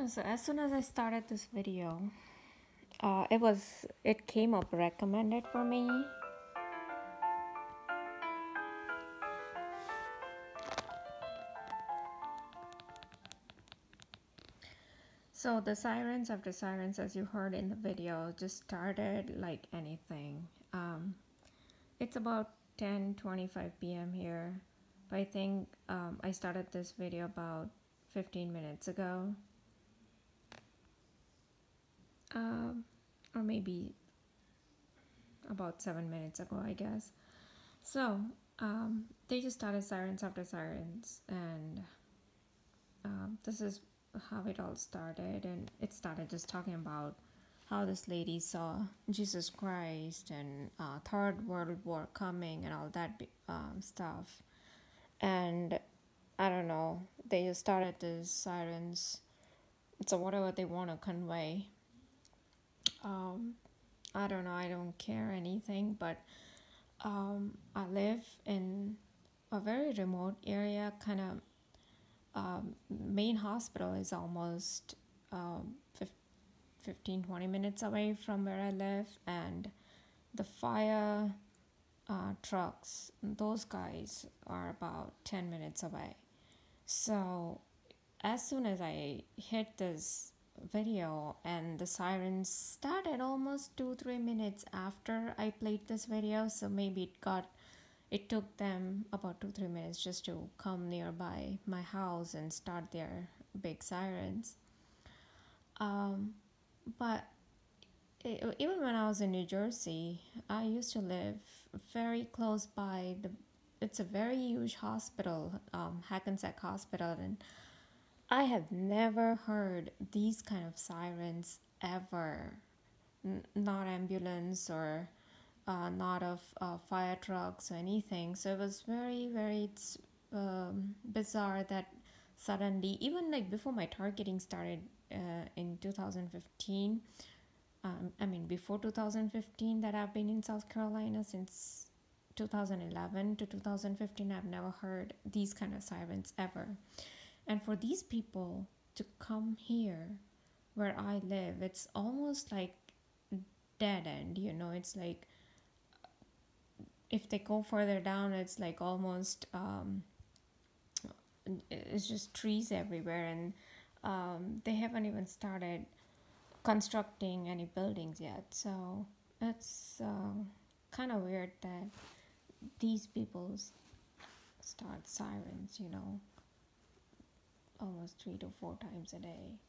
So as soon as I started this video, it came up recommended for me. So the sirens after sirens, as you heard in the video, just started like anything. It's about 10:25 p.m. here, but I think I started this video about 15 minutes ago, or maybe about 7 minutes ago, I guess. So they just started sirens after sirens, and this is how it all started. And it started just talking about how this lady saw Jesus Christ and Third World War coming and all that stuff. And I don't know, they just started these sirens. So whatever they want to convey, I don't know, I don't care anything, but I live in a very remote area, kind of. Main hospital is almost 15-20 minutes away from where I live, and the fire trucks, those guys are about 10 minutes away. So as soon as I hit this video, and the sirens started almost 2-3 minutes after I played this video, so maybe it took them about 2-3 minutes just to come nearby my house and start their big sirens. But even when I was in New Jersey, I used to live very close by it's a very huge hospital, Hackensack Hospital, and I have never heard these kind of sirens ever. Not ambulance or not of fire trucks or anything. So it was very, very bizarre that suddenly, even like before my targeting started in 2015, before 2015, that I've been in South Carolina since 2011 to 2015, I've never heard these kind of sirens ever. And for these people to come here where I live, it's almost like dead end, it's like if they go further down, it's like almost it's just trees everywhere, and they haven't even started constructing any buildings yet. So it's kind of weird that these people start sirens, almost 3 to 4 times a day.